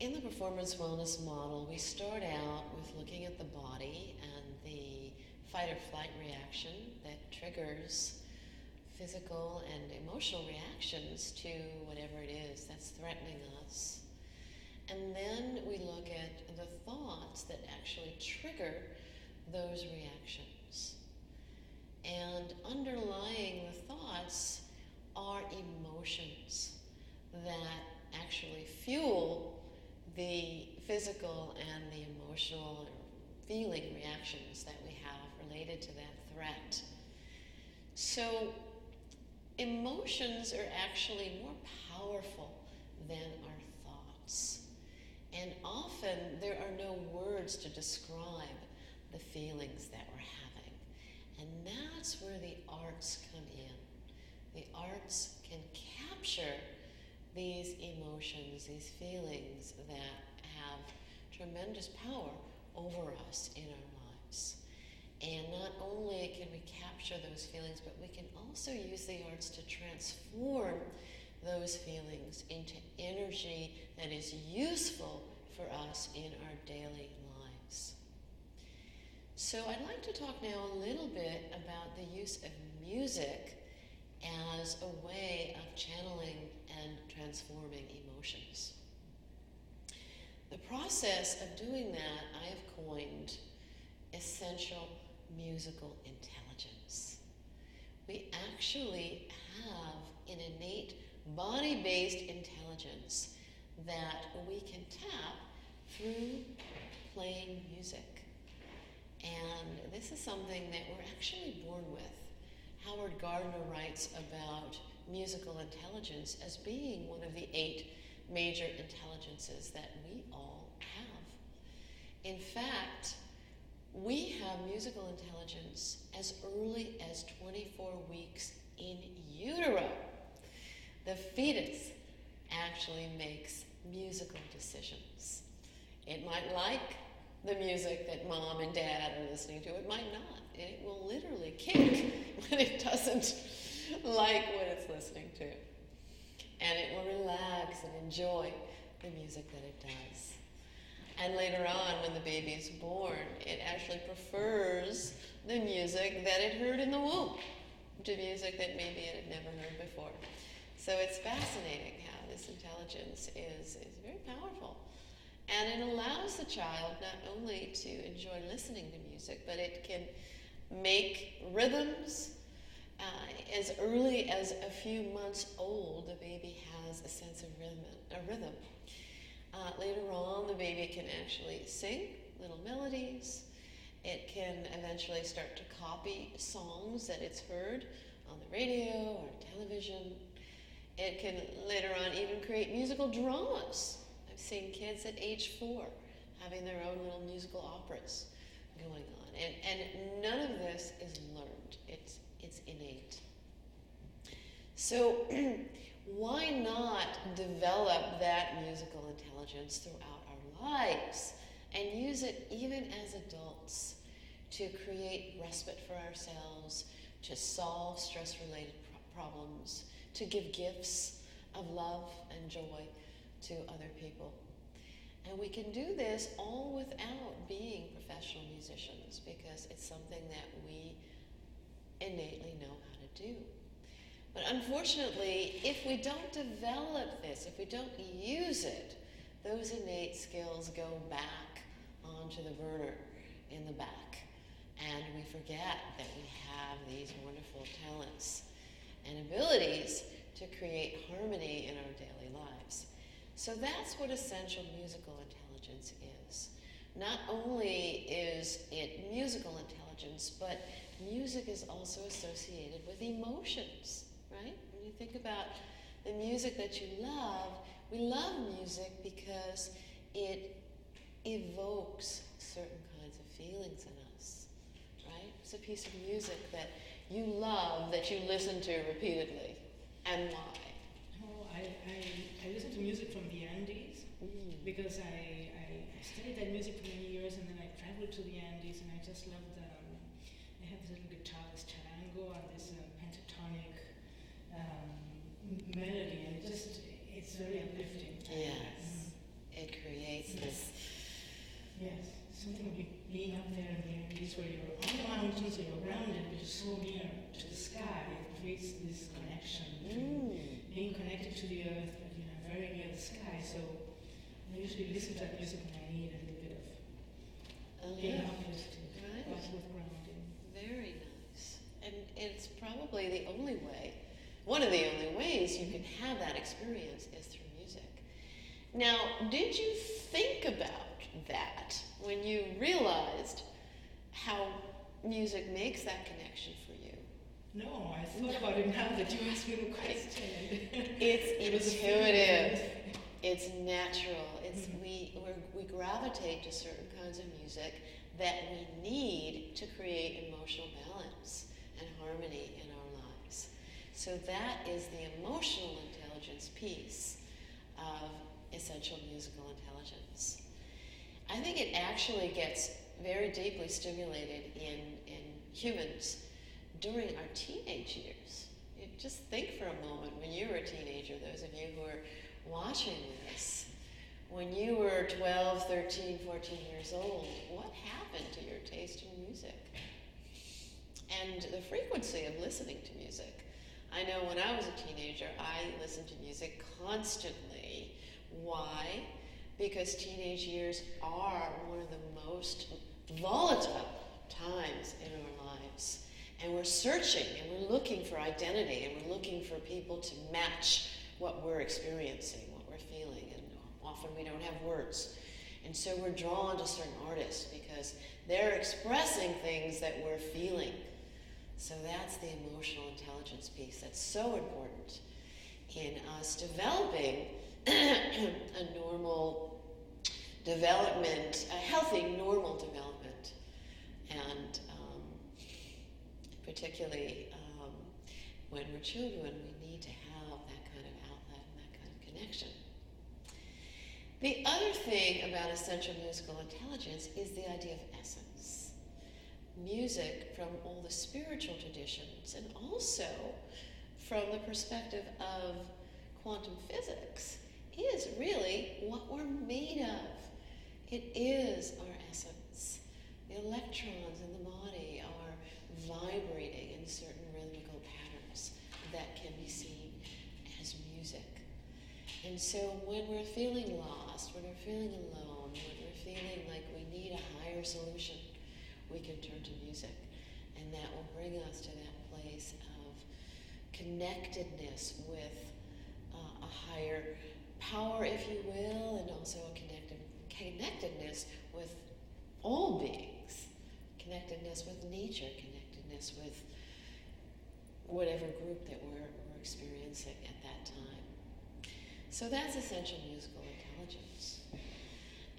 in the performance wellness model, we start out with looking at the body and the fight or flight reaction that triggers physical and emotional reactions to whatever it is that's threatening us. And then we look at the thoughts that actually trigger those reactions. And underlying the thoughts are emotions that actually fuel the physical and the emotional or feeling reactions that we have related to that threat. So emotions are actually more powerful than our thoughts. And often there are no words to describe the feelings that we're having. And that's where the arts come in. The arts can capture these emotions, these feelings that have tremendous power over us in our lives. And not only can we capture those feelings, but we can also use the arts to transform those feelings into energy that is useful for us in our daily lives. So I'd like to talk now a little bit about the use of music as a way of channeling and transforming emotions. The process of doing that I have coined essential musical intelligence. We actually have an innate body-based intelligence that we can tap through playing music. And this is something that we're actually born with. Howard Gardner writes about musical intelligence as being one of the 8 major intelligences that we all have. In fact, we have musical intelligence as early as 24 weeks in utero. The fetus actually makes musical decisions. It might like the music that mom and dad are listening to. It might not. It will literally kick when it doesn't like what it's listening to. And it will relax and enjoy the music that it does. And later on, when the baby is born, it actually prefers the music that it heard in the womb to music that maybe it had never heard before. So it's fascinating how this intelligence is very powerful. And it allows the child not only to enjoy listening to music, but it can make rhythms. As early as a few months old, the baby has a sense of rhythm. Later on, the baby can actually sing little melodies. It can eventually start to copy songs that it's heard on the radio or television. It can later on even create musical dramas. I've seen kids at age 4 having their own little musical operas going on. And none of this is learned. It's innate. So why not develop that musical intelligence throughout our lives and use it even as adults to create respite for ourselves, to solve stress-related problems, to give gifts of love and joy to other people. And we can do this all without being professional musicians because it's something that we innately know how to do. But unfortunately, if we don't develop this, if we don't use it, those innate skills go back onto the burner in the back. And we forget that we have these wonderful talents and abilities to create harmony in our daily lives. So that's what essential musical intelligence is. Not only is it musical intelligence, but music is also associated with emotions, right? When you think about the music that you love, we love music because it evokes certain kinds of feelings in us, right? It's a piece of music that you love, that you listen to repeatedly, and why? Oh, I listen to music from the Andes because I studied that music for many years, and then I traveled to the Andes, and I just loved I have this little guitar, this charango, and this pentatonic melody, and it's very uplifting. Yes, it creates being up there in the Andes where you're on the mountains, so you're grounded, but you're so near to the sky, it creates this connection between being connected to the earth, but very near the sky. So I usually listen to that music when I need a little bit of being uplifted, right. with grounding. Very nice. And it's probably the only way, one of the only ways you can have that experience is through music. Now, did you think about that when you realized how music makes that connection for you? No, I thought about it now that you asked me the question. It's intuitive. It's natural. It's we gravitate to certain kinds of music that we need to create emotional balance and harmony in our lives. So that is the emotional intelligence piece of essential musical intelligence. I think it actually gets very deeply stimulated in humans during our teenage years. You just think for a moment when you were a teenager, those of you who are watching this, when you were 12, 13, 14 years old, what happened to your taste in music? And the frequency of listening to music. I know when I was a teenager, I listened to music constantly. Why? Because teenage years are one of the most volatile times in our lives. And we're searching and we're looking for identity and we're looking for people to match what we're experiencing, what we're feeling. And often we don't have words. And so we're drawn to certain artists because they're expressing things that we're feeling. So that's the emotional intelligence piece that's so important in us developing a normal development, a healthy normal development. And particularly when we're children, we need to have that kind of outlet and that kind of connection. The other thing about essential musical intelligence is the idea of essence. Music from all the spiritual traditions and also from the perspective of quantum physics is really what we're made of. It is our essence. The electrons in the body are vibrating in certain rhythmical patterns that can be seen as music. And so when we're feeling lost, when we're feeling alone, when we're feeling like we need a higher solution, we can turn to music. And that will bring us to that place of connectedness with a higher power, if you will, and also a connectedness with all beings, connectedness with nature, connectedness with whatever group that we're experiencing at that time. So that's essential musical intelligence.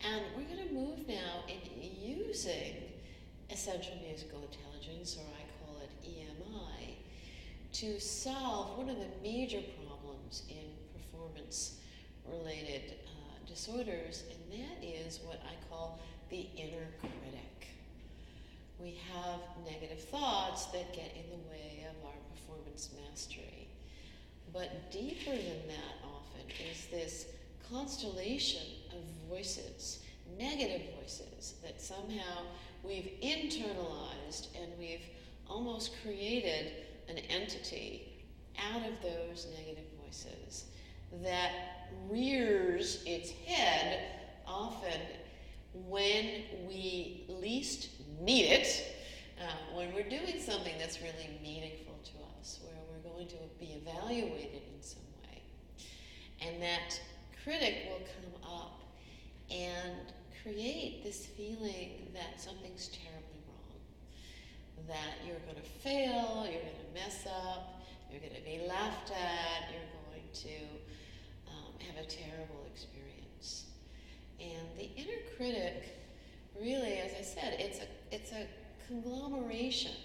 And we're going to move now in using essential musical intelligence, or I call it EMI, to solve one of the major problems in performance-related disorders, and that is what I call the inner critic. We have negative thoughts that get in the way of our performance mastery. But deeper than that often is this constellation of voices, negative voices, that somehow we've internalized and we've almost created an entity out of those negative voices that rears its head often when we least need it, when we're doing something that's really meaningful to us, where we're going to be evaluated in some way. And that critic will come up and create this feeling that something's terribly wrong, that you're going to fail, you're going to mess up, you're going to be laughed at, you're going to have a terrible experience. And the inner critic, really, as I said, it's a conglomeration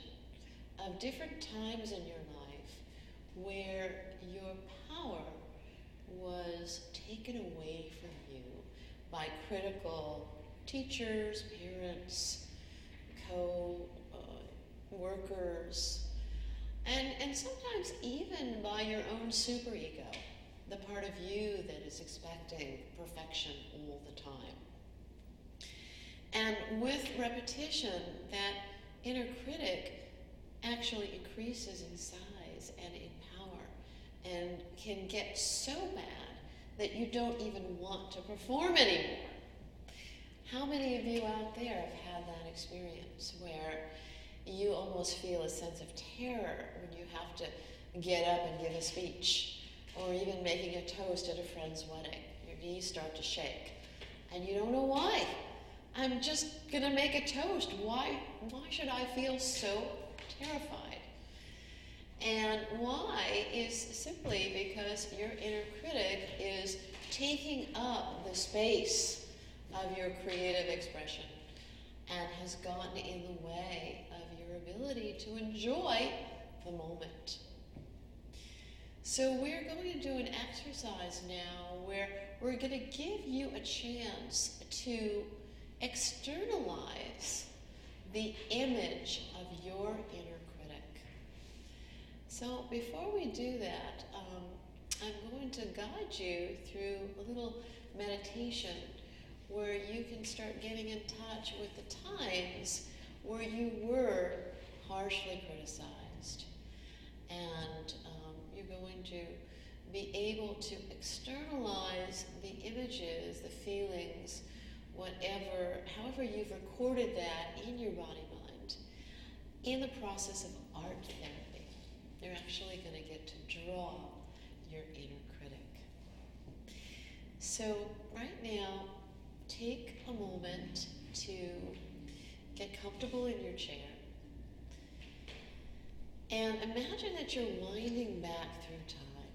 of different times in your life where your power was taken away from you by critical teachers, parents, co-workers, and sometimes even by your own superego, the part of you that is expecting perfection all the time. And with repetition, that inner critic actually increases in size and in power and can get so bad that you don't even want to perform anymore. How many of you out there have had that experience where you almost feel a sense of terror when you have to get up and give a speech, or even making a toast at a friend's wedding? Your knees start to shake, and you don't know why. I'm just going to make a toast. Why should I feel so terrified? And why is simply because your inner critic is taking up the space of your creative expression and has gotten in the way of your ability to enjoy the moment. So we're going to do an exercise now where we're going to give you a chance to externalize the image of your inner critic. So before we do that, I'm going to guide you through a little meditation where you can start getting in touch with the times where you were harshly criticized. And you're going to be able to externalize the images, the feelings, however you've recorded that in your body-mind in the process of art therapy. You're actually going to get to draw your inner critic. So right now, take a moment to get comfortable in your chair and imagine that you're winding back through time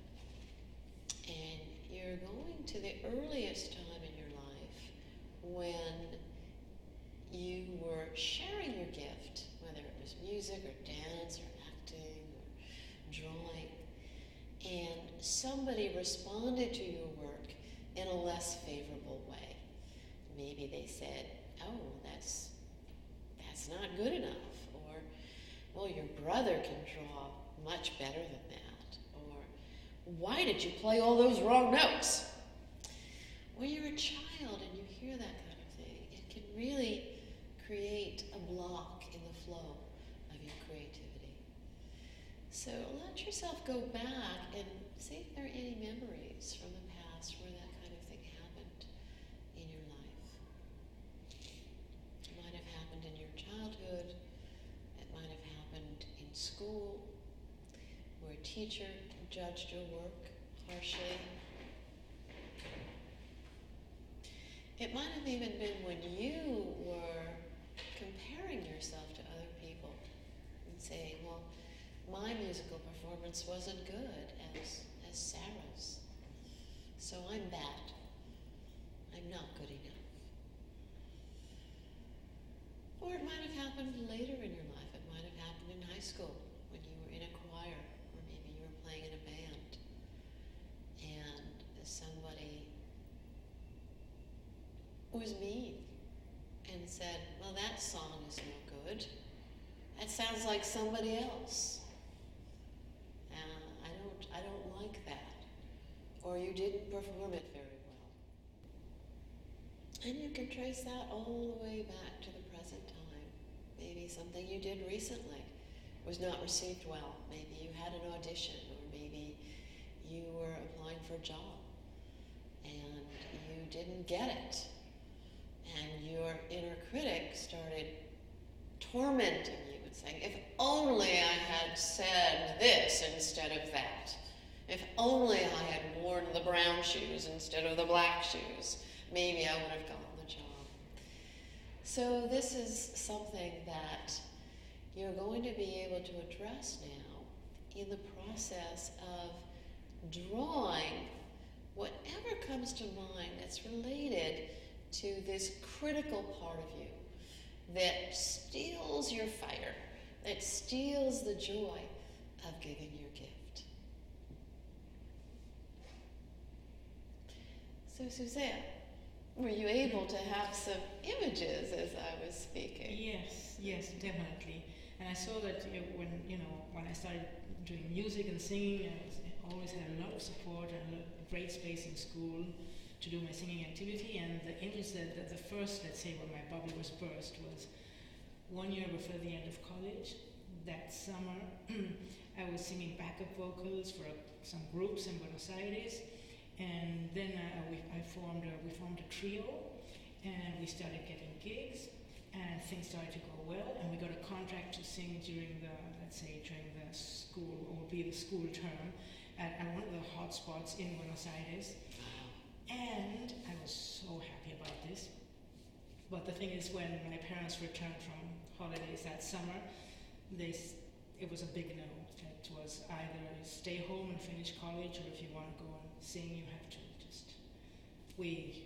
and you're going to the earliest time in your life when you were sharing your gift, whether it was music or dance or acting or drawing, and somebody responded to your work in a less favorable way. Maybe they said, "Oh, that's not good enough," or, "Well, your brother can draw much better than that," or, "Why did you play all those wrong notes?" When you're a child and you hear that kind of thing, it can really create a block in the flow of your creativity. So let yourself go back and see if there are any memories from the past where that kind of thing happened in your life. It might have happened in your childhood. It might have happened in school, where a teacher judged your work harshly. It might have even been when you were comparing yourself to other people and saying, "Well, my musical performance wasn't good as Sarah's, so I'm bad. I'm not good enough." Or it might have happened later in your life. It might have happened in high school when you were in a choir, or maybe you were playing in a band, and somebody was mean and said, "Well, that song is no good. That sounds like somebody else. I don't like that." Or you didn't perform it very well. And you can trace that all the way back to the present time. Maybe something you did recently was not received well. Maybe you had an audition, or maybe you were applying for a job and you didn't get it. And your inner critic started tormenting you and saying, "If only I had said this instead of that. If only I had worn the brown shoes instead of the black shoes, maybe I would have gotten the job." So this is something that you're going to be able to address now in the process of drawing whatever comes to mind that's related to this critical part of you that steals your fire, that steals the joy of giving your gift. So Suzanne, were you able to have some images as I was speaking? Yes, definitely. And I saw that when I started doing music and singing, I always had a lot of support and a great space in school to do my singing activity. And the image that the first, let's say, when my bubble was burst was 1 year before the end of college. That summer, I was singing backup vocals for some groups in Buenos Aires, and then we formed a trio, and we started getting gigs, and things started to go well, and we got a contract to sing during the school, or be the school term, at one of the hot spots in Buenos Aires. And I was so happy about this. But the thing is, when my parents returned from holidays that summer, it was a big no. It was either stay home and finish college, or if you want to go and sing, you have to we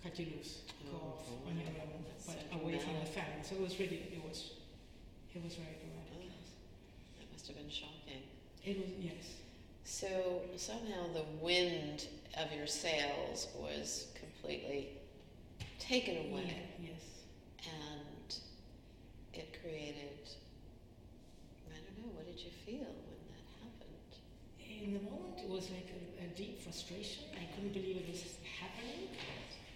cut you loose, go off on your own, but away from the family. So it was very dramatic. Yes. That must have been shocking. It was, yes. So somehow the wind of your sails was completely taken away. Yeah, yes. And it created, I don't know, what did you feel when that happened? In the moment, it was like a deep frustration. I couldn't believe it was happening.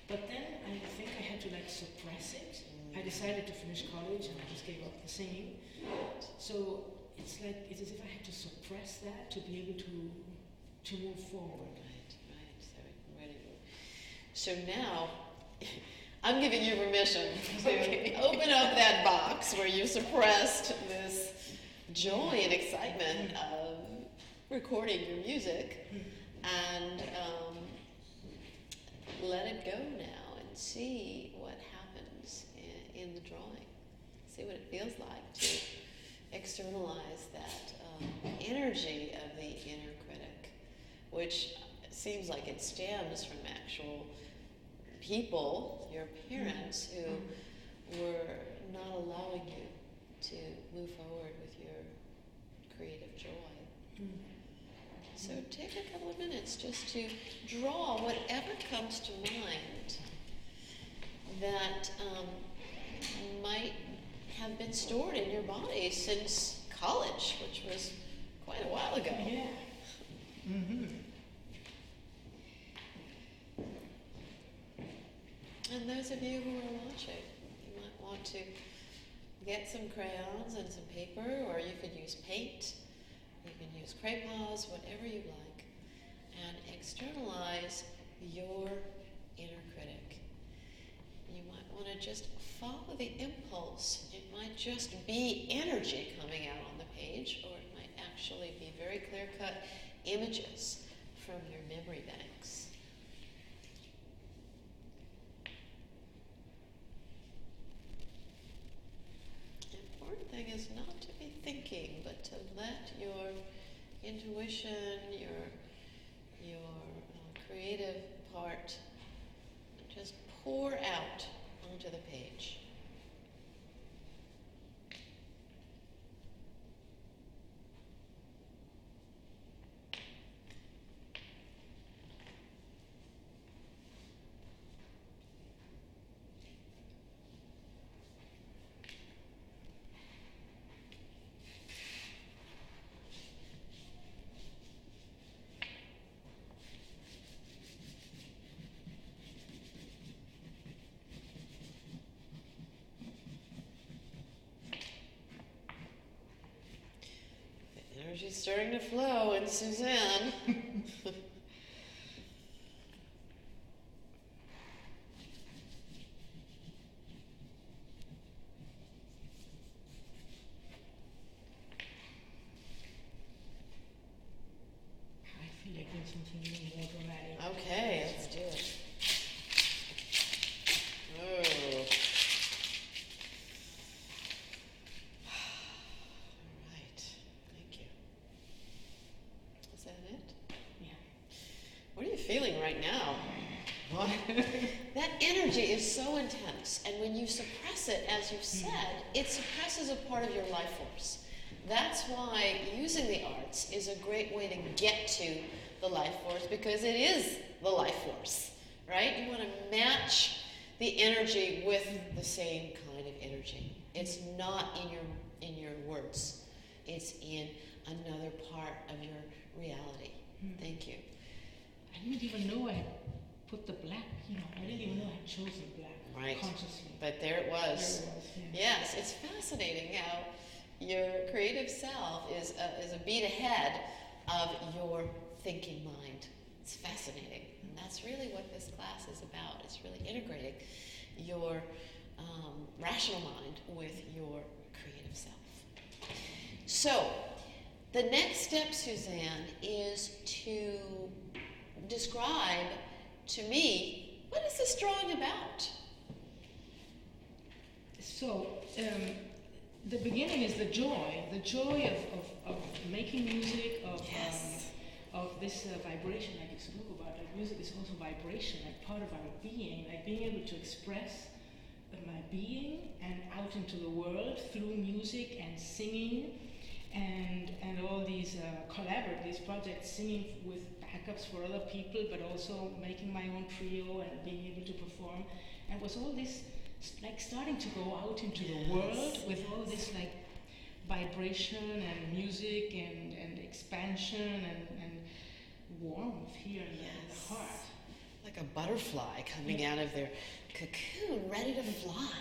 But then I think I had to suppress it. I decided to finish college, and I just gave up the singing. So it's as if I had to suppress that to be able to move forward. Right. So now, I'm giving you permission to open up that box where you suppressed this joy and excitement of recording your music, and let it go now and see what happens in the drawing. See what it feels like to externalize that energy of the inner critic, which seems like it stems from actual people, your parents, who were not allowing you to move forward with your creative joy. So take a couple of minutes just to draw whatever comes to mind that might have been stored in your body since college, which was quite a while ago. Yeah. Mm-hmm. And those of you who are watching, you might want to get some crayons and some paper, or you could use paint. You can use crayons, whatever you like, and externalize your inner critic. You might want to just follow the impulse. It might just be energy coming out on the page, or it might actually be very clear-cut images from your memory banks. The important thing is not to be thinking, but to let your intuition, your creative part just pour out onto the page. Energy's starting to flow in Suzanne. I feel like there's something more dramatic. Okay, let's do it. Oh. All right. Thank you. Is that it? Yeah. What are you feeling right now? That energy is so intense, and when you suppress it, as you've said, it suppresses a part of your life force. That's why using the arts is a great way to get to the life force, because it is the life force, right? You want to match the energy with the same kind of energy. It's not in your words. It's in another part of your reality. Thank you. I didn't even know I had put the black, I didn't even know I had chosen black consciously. But there it was. There it was, Yes, it's fascinating how your creative self is a beat ahead of your thinking mind. It's fascinating. And that's really what this class is about. It's really integrating your rational mind with your creative self. So, the next step, Suzanne, is to describe to me, what is this drawing about? So, the beginning is the joy of making music, of this vibration, like you spoke about. Like music is also vibration, like part of our being, like being able to express my being and out into the world through music and singing, and all these these projects, singing with backups for other people, but also making my own trio and being able to perform, and was all this like starting to go out into the world with all this like vibration and music and expansion and warmth here in the heart. Like a butterfly coming out of their cocoon, ready to fly.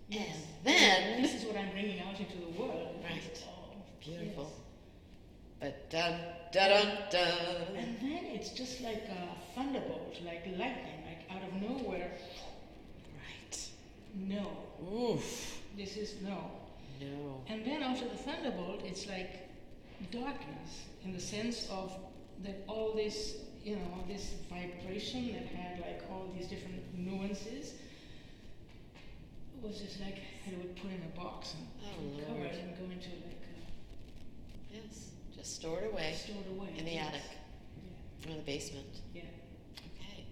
Yes. And then... this is what I'm bringing out into the world. Right. Beautiful. Yes. But dun, dun, dun, dun. And then it's just like a thunderbolt, like lightning, like out of nowhere. Right. No. Oof. This is no. No. And then after the thunderbolt, it's like darkness, in the sense of that all this, this vibration that had like all these different nuances was just like I would put in a box and cover it and go into like yes, just stored away in the attic or the basement. Yeah. Okay.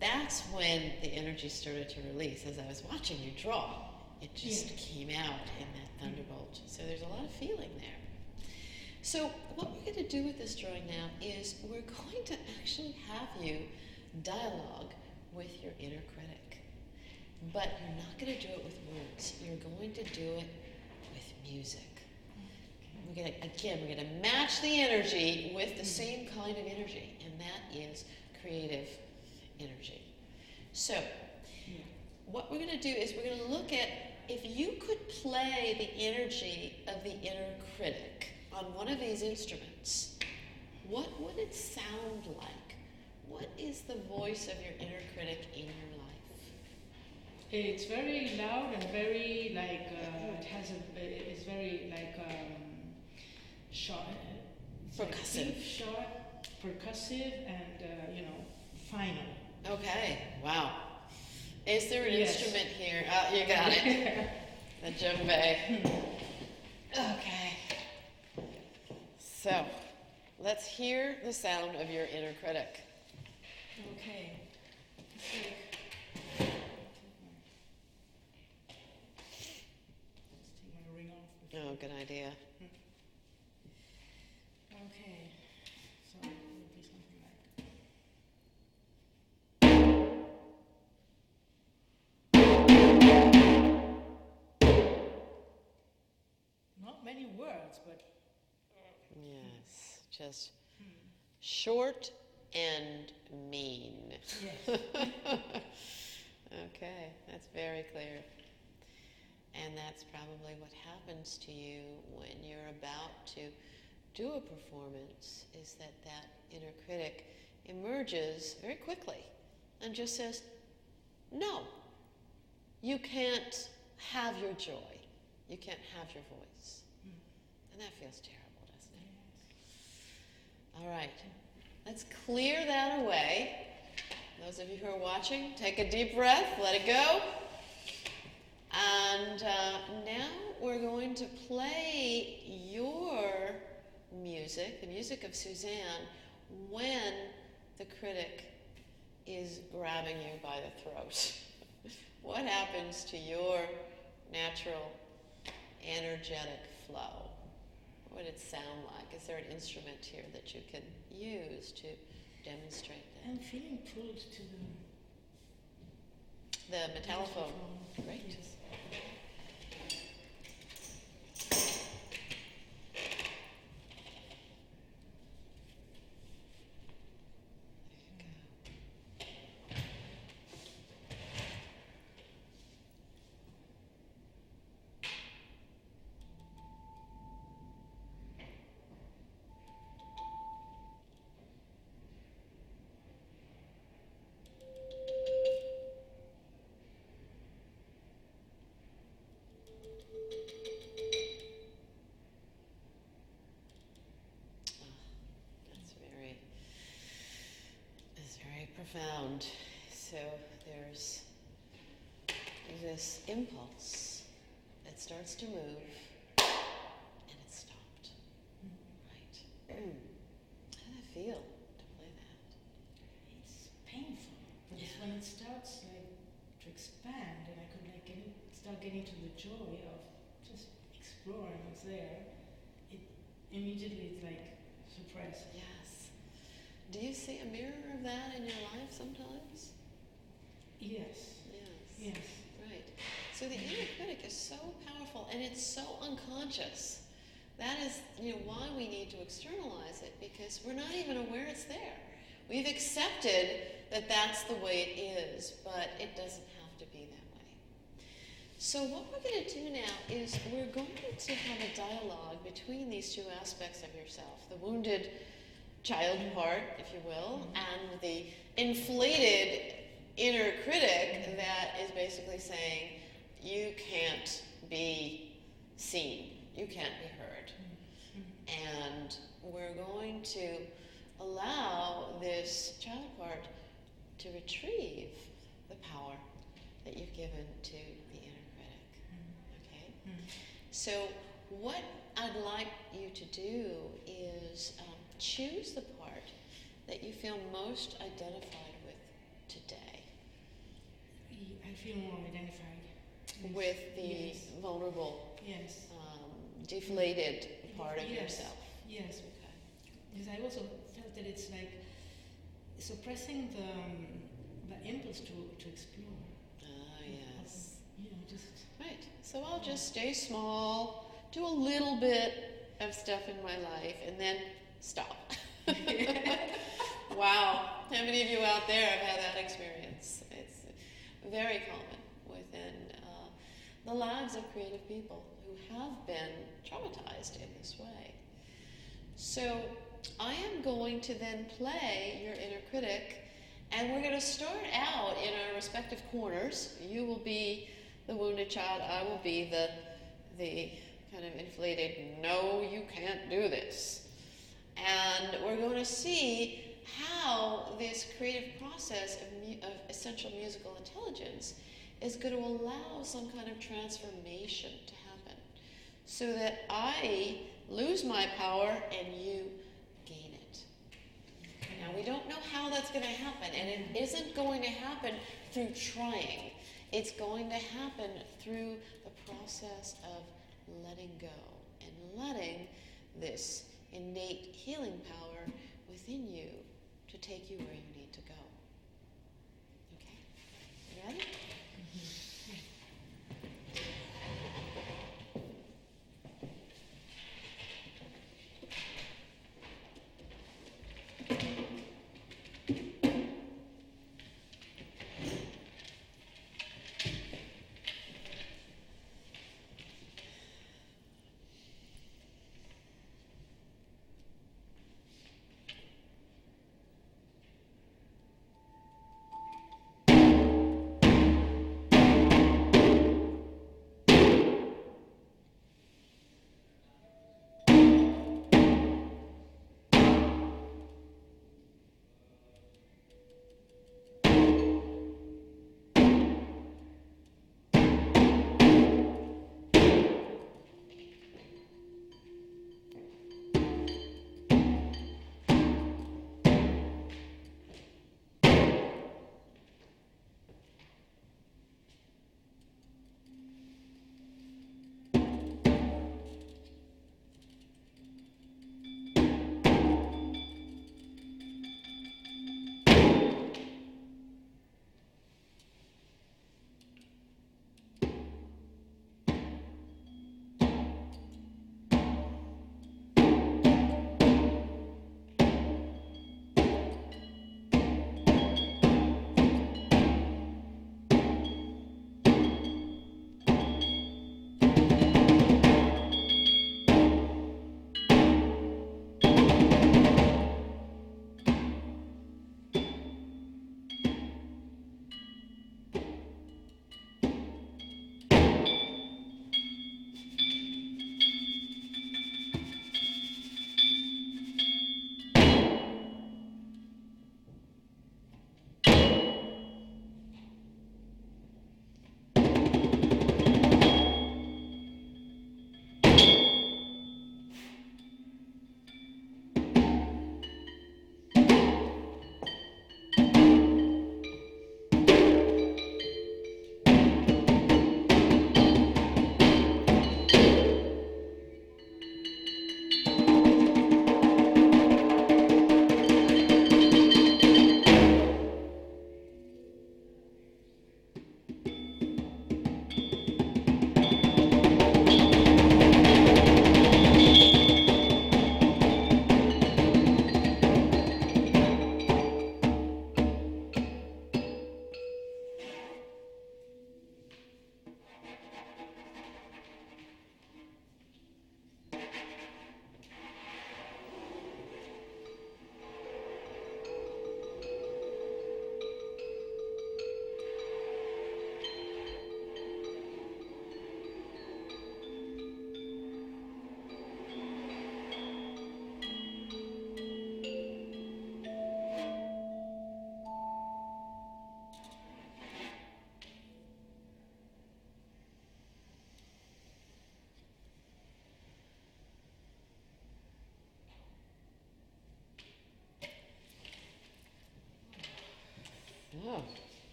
That's when the energy started to release. As I was watching you draw, it just came out in that thunderbolt. So there's a lot of feeling there. So what we're going to do with this drawing now is we're going to actually have you dialogue with your inner critic. But you're not going to do it with words. You're going to do it with music. We're going to match the energy with the same kind of energy, and that is creative energy. So, what we're going to do is we're going to look at if you could play the energy of the inner critic on one of these instruments, what would it sound like? What is the voice of your inner critic in your life? It's very loud and very like it's very like short, percussive, deep, short, percussive, and final. Okay. Wow. Is there an instrument here? Oh, you got it. The djembe. Okay. So, let's hear the sound of your inner critic. Okay. Oh, good idea. Okay, so it would be something like. Not many words, but. Yes, just short and mean. Yes. Okay, that's very clear. And that's probably what happens to you when you're about to do a performance, is that inner critic emerges very quickly and just says, no, you can't have your joy. You can't have your voice. And that feels terrible, doesn't it? All right, let's clear that away. Those of you who are watching, take a deep breath, let it go. And now we're going to play your music, the music of Suzanne, when the critic is grabbing you by the throat. What happens to your natural, energetic flow? What would it sound like? Is there an instrument here that you can use to demonstrate that? I'm feeling pulled to the metallophone. Great. Yes. around. So there's this impulse that starts to move, and it stopped. Right. How did it feel to play that? It's painful, but it's when it starts like to expand, and I could like start getting to the joy of just exploring what's there. It immediately it's like suppressed. Yes. Do you see a mirror of that in your life sometimes? Yes. Yes. Yes. Right. So the inner critic is so powerful, and it's so unconscious. That is, why we need to externalize it, because we're not even aware it's there. We've accepted that that's the way it is, but it doesn't have to be that way. So what we're going to do now is we're going to have a dialogue between these two aspects of yourself, the wounded child part, if you will, and the inflated inner critic that is basically saying, you can't be seen, you can't be heard. And we're going to allow this child part to retrieve the power that you've given to the inner critic. Okay? So what I'd like you to do is choose the part that you feel most identified with today. I feel more identified. With the vulnerable, Yes. deflated part of yourself. Yes. Okay. Because I also felt that it's like suppressing the impulse to explore. Ah, yes. Just Right. So I'll just stay small, do a little bit of stuff in my life, and then stop. Wow. How many of you out there have had that experience? It's very common within the lives of creative people who have been traumatized in this way. So I am going to then play your inner critic, and we're going to start out in our respective corners. You will be the wounded child. I will be the kind of inflated, no, you can't do this. And we're going to see how this creative process of essential musical intelligence is going to allow some kind of transformation to happen so that I lose my power and you gain it. Now, we don't know how that's going to happen, and it isn't going to happen through trying. It's going to happen through the process of letting go and letting this innate healing power within you to take you where you need to go. Okay? You ready?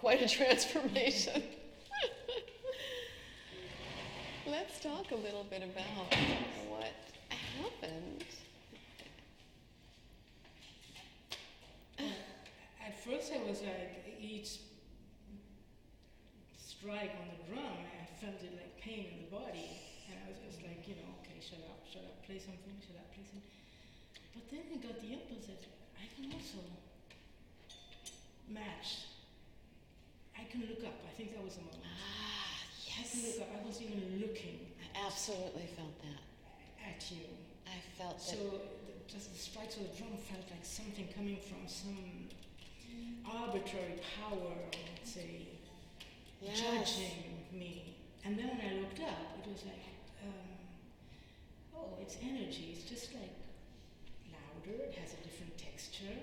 quite a transformation. Let's talk a little bit about what happened. At first I was like, each strike on the drum, I felt it like pain in the body. And I was just like, okay, shut up, play something, shut up, play something. But then I got the impulse that I can also match. I can look up. I think that was the moment. Yes. I can look up. I was even looking. I absolutely felt that. At you. I felt that. So just the strikes of the drum felt like something coming from some arbitrary power, let's say, Yes. judging me. And then when I looked up, it was like, oh, it's energy. It's just like louder. It has a different texture.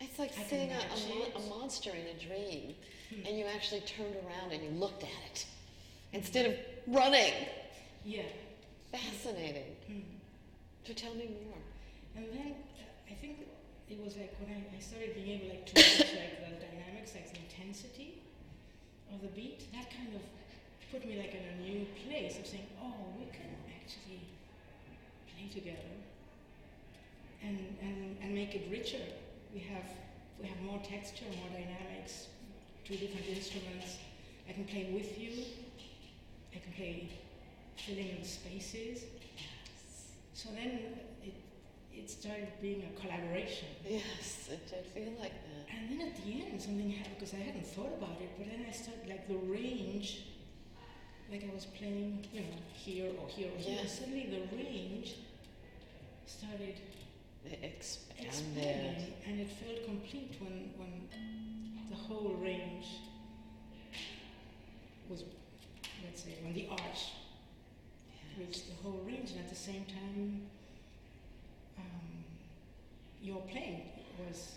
It's like I can seeing match a it. monster in a dream, and you actually turned around and you looked at it instead of running. Yeah. Fascinating. So tell me more. And then I think it was like when I started being able to match like the dynamics, like the intensity of the beat. That kind of put me like in a new place of saying, oh, we can actually play together and make it richer. We have more texture, more dynamics, two different instruments. I can play with you. I can play filling in spaces. Yes. So then it started being a collaboration. Yes, it did feel like that. And then at the end something happened because I hadn't thought about it, but then I started like the range, like I was playing, here or here or here. Yes. Suddenly the range started It expanded. expanding, and it felt complete when the whole range was, let's say, when the arch reached the whole range, and at the same time, your playing was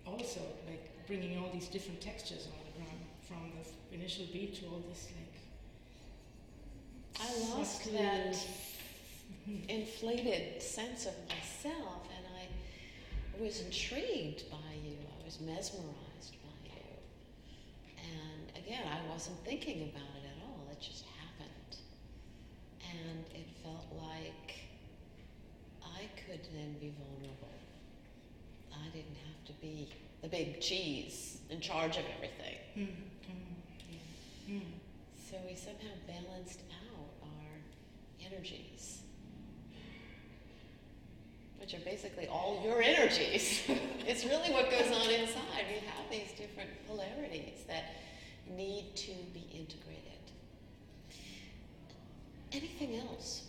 also like bringing all these different textures on the drum, from the initial beat to all this like. I lost subtle- that inflated sense of myself, and I was intrigued by you. I was mesmerized by you. And again, I wasn't thinking about it at all. It just happened. And it felt like I could then be vulnerable. I didn't have to be the big cheese in charge of everything. So we somehow balanced out our energies, which are basically all your energies. It's really what goes on inside. We have these different polarities that need to be integrated. Anything else?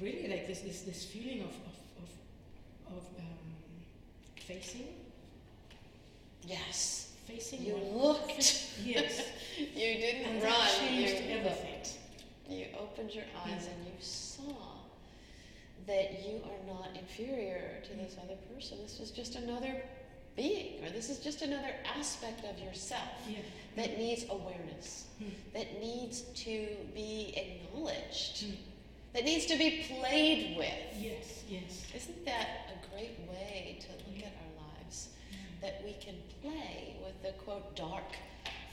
Really, like this feeling of facing. Yes. Facing. You what- looked. Yes. You didn't And run. that changed You everything. looked. You opened your eyes and you saw that you are not inferior to this other person. This is just another being, or this is just another aspect of yourself Yeah. that needs awareness, that needs to be acknowledged, that needs to be played with. Yes. Yes. Isn't that a great way to look at our lives? That we can play with the, quote, dark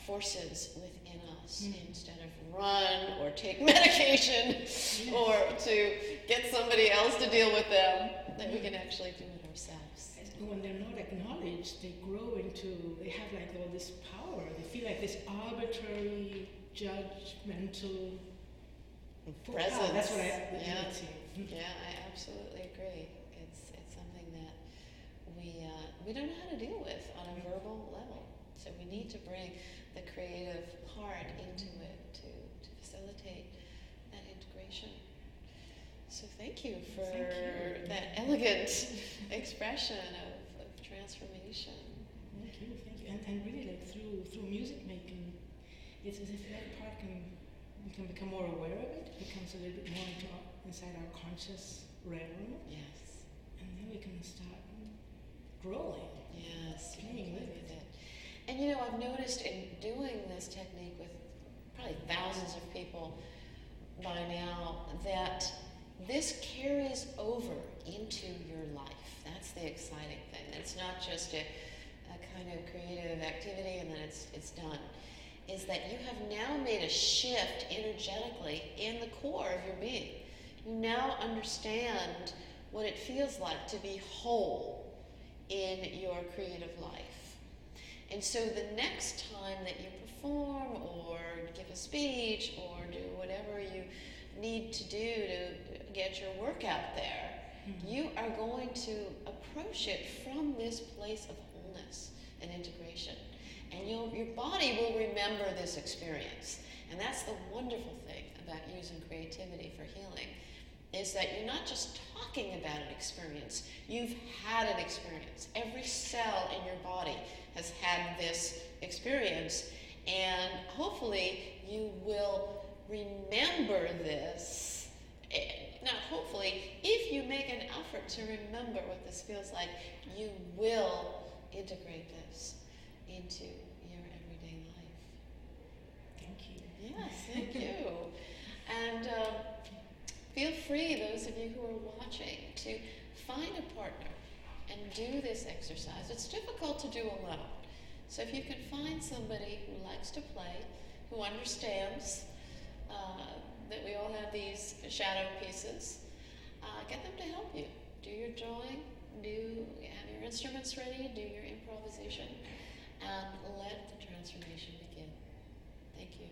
forces within us instead of run or take medication or to get somebody else to deal with them, that we can actually do it ourselves. When they're not acknowledged, they grow into, they have like all this power. They feel like this arbitrary, judgmental Presence. Oh, that's what I Yeah. see. Yeah, I absolutely agree. It's something that we don't know how to deal with on a verbal level. So we need to bring the creative part into it to facilitate that integration. So thank you for that elegant expression of transformation. Thank you. And really, like through music making, it's as if that part we can become more aware of it. It becomes a little bit more inside our conscious realm. Yes. And then we can start growing. Yes. Playing with it. And I've noticed in doing this technique with probably thousands of people by now that this carries over into your life. That's the exciting thing. It's not just a kind of creative activity and then it's done. Is that you have now made a shift energetically in the core of your being. You now understand what it feels like to be whole in your creative life. And so the next time that you perform or give a speech or do whatever you need to do to get your work out there, you are going to approach it from this place of wholeness and integration. And your body will remember this experience. And that's the wonderful thing about using creativity for healing, is that you're not just talking about an experience, you've had an experience. Every cell in your body has had this experience, and hopefully you will remember this. Not hopefully, if you make an effort to remember what this feels like, you will integrate this into your everyday life. Thank you. Yes, thank you. And feel free, those of you who are watching, to find a partner and do this exercise. It's difficult to do alone. So if you can find somebody who likes to play, who understands that we all have these shadow pieces, get them to help you. Do your drawing, have your instruments ready, do your improvisation, and let the transformation begin. Thank you.